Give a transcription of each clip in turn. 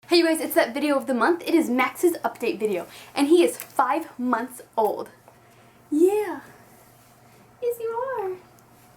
Hey you guys, it's that video of the month. It is Max's update video, and he is 5 months old. Yeah. Yes, you are.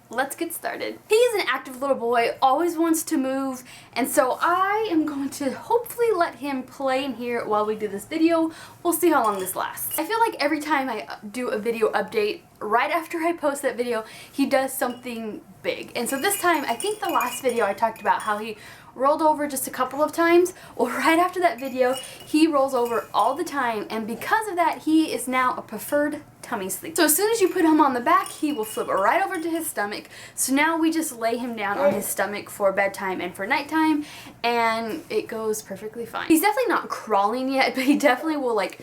Let's get started. He is an active little boy, always wants to move, and so I am going to hopefully let him play in here while we do this video. We'll see how long this lasts. I feel like every time I do a video update, right after I post that video, he does something big. And so this time, I think the last video I talked about how he rolled over just a couple of times. Well, right after that video, he rolls over all the time, and because of that, he is now a preferred tummy sleep. So as soon as you put him on the back, he will flip right over to his stomach. So now we just lay him down on his stomach for bedtime and for nighttime, and it goes perfectly fine. He's definitely not crawling yet, but he definitely will like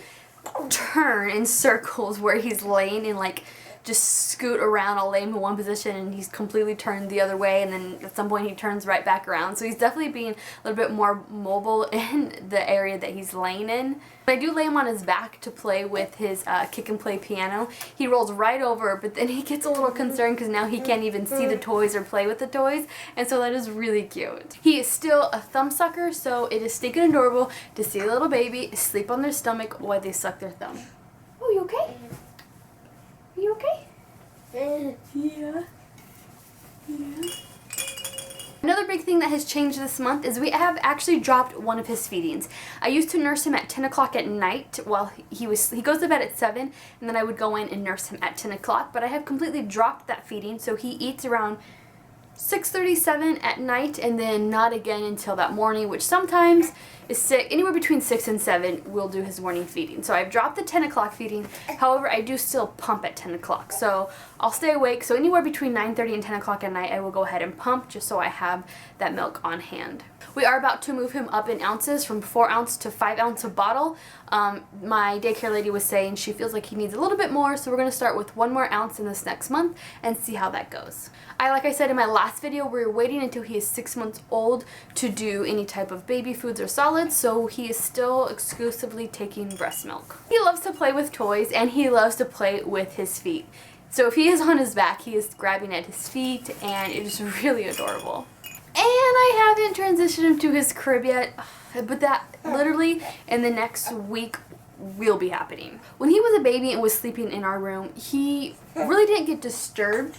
turn in circles where he's laying and like just scoot around. I'll lay him in one position and he's completely turned the other way, and then at some point he turns right back around. So he's definitely being a little bit more mobile in the area that he's laying in. But I do lay him on his back to play with his kick and play piano. He rolls right over, but then he gets a little concerned because now he can't even see the toys or play with the toys, and so that is really cute. He is still a thumb sucker, so it is stinking adorable to see a little baby sleep on their stomach while they suck their thumb. Oh, you okay? Are you okay? Yeah. Another big thing that has changed this month is we have actually dropped one of his feedings. I used to nurse him at 10 o'clock at night while he goes to bed at 7, and then I would go in and nurse him at 10 o'clock, but I have completely dropped that feeding, so he eats around 6:37 at night and then not again until that morning, which sometimes is anywhere between 6 and 7 we'll do his morning feeding. So I've dropped the 10 o'clock feeding. However, I do still pump at 10 o'clock. So I'll stay awake. So anywhere between 9:30 and 10 o'clock at night I will go ahead and pump just so I have that milk on hand. We are about to move him up in ounces from 4 ounce to 5 ounce a bottle. My daycare lady was saying she feels like he needs a little bit more, so we're going to start with 1 more ounce in this next month and see how that goes. Like I said in my last video, we're waiting until he is 6 months old to do any type of baby foods or solids, so he is still exclusively taking breast milk. He loves to play with toys and he loves to play with his feet. So if he is on his back, he is grabbing at his feet, and it is really adorable. And I haven't transitioned him to his crib yet, but that literally in the next week will be happening. When he was a baby and was sleeping in our room, he really didn't get disturbed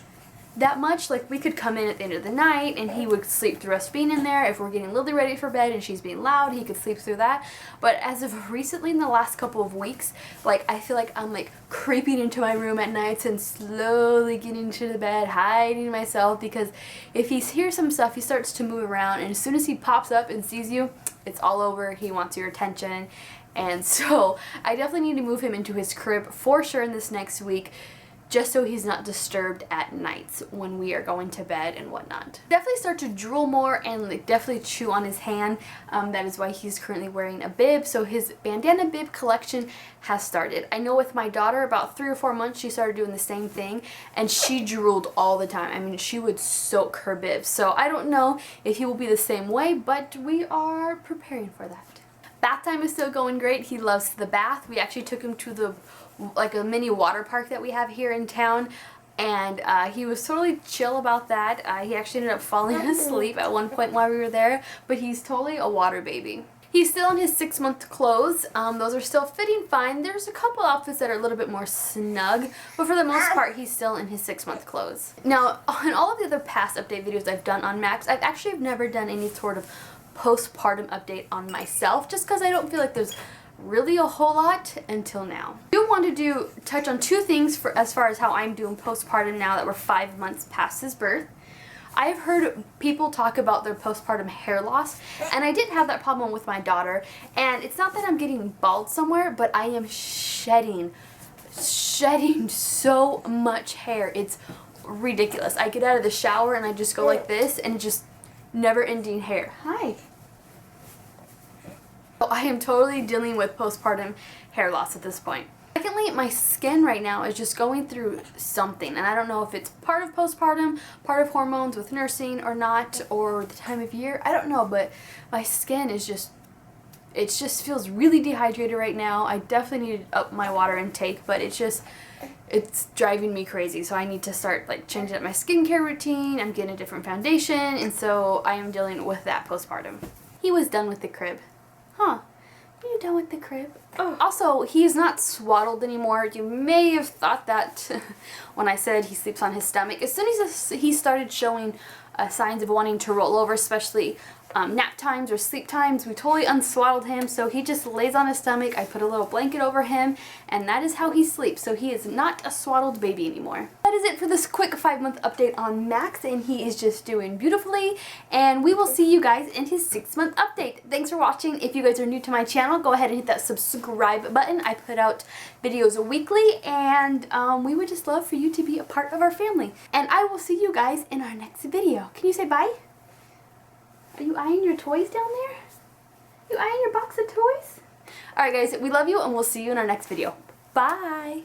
that much. Like, we could come in at the end of the night and he would sleep through us being in there. If we're getting Lily ready for bed and she's being loud, he could sleep through that. But as of recently, in the last couple of weeks, like, I feel like I'm like creeping into my room at nights and slowly getting into the bed, hiding myself, because if he hears some stuff, he starts to move around, and as soon as he pops up and sees you, it's all over. He wants your attention. And so I definitely need to move him into his crib for sure in this next week, just so he's not disturbed at nights when we are going to bed and whatnot. Definitely start to drool more and like definitely chew on his hand. That is why he's currently wearing a bib. So his bandana bib collection has started. I know with my daughter, about 3 or 4 months, she started doing the same thing, and she drooled all the time. I mean, she would soak her bib. So I don't know if he will be the same way, but we are preparing for that. Bath time is still going great. He loves the bath. We actually took him to a mini water park that we have here in town, and he was totally chill about that. He actually ended up falling asleep at one point while we were there, but he's totally a water baby. He's still in his 6-month clothes. Those are still fitting fine. There's a couple outfits that are a little bit more snug, but for the most part, he's still in his 6-month clothes. Now, on all of the other past update videos I've done on Max, I've actually never done any sort of postpartum update on myself, just because I don't feel like there's really a whole lot until now. I do want to touch on 2 things as far as how I'm doing postpartum now that we're 5 months past his birth. I've heard people talk about their postpartum hair loss, and I did have that problem with my daughter, and it's not that I'm getting bald somewhere, but I am shedding so much hair. It's ridiculous. I get out of the shower and I just go like this, and it's just never-ending hair. Hi. I am totally dealing with postpartum hair loss at this point. Secondly, my skin right now is just going through something, and I don't know if it's part of postpartum, part of hormones with nursing or not, or the time of year. I don't know, but my skin is just, it just feels really dehydrated right now. I definitely need to up my water intake, but it's driving me crazy. So I need to start like changing up my skincare routine. I'm getting a different foundation, and so I am dealing with that postpartum. He was done with the crib. Huh. you done with the crib? Oh. Also, he is not swaddled anymore. You may have thought that when I said he sleeps on his stomach. As soon as he started showing signs of wanting to roll over, especially nap times or sleep times, we totally unswaddled him, so he just lays on his stomach. I put a little blanket over him, and that is how he sleeps. So he is not a swaddled baby anymore. That is it for this quick 5-month update on Max, and he is just doing beautifully, and we will see you guys in his 6-month update. Thanks for watching. If you guys are new to my channel, go ahead and hit that subscribe button. I put out videos weekly, and we would just love for you to be a part of our family. And I will see you guys in our next video. Can you say bye? Are you eyeing your toys down there? You eyeing your box of toys? Alright guys, we love you, and we'll see you in our next video. Bye!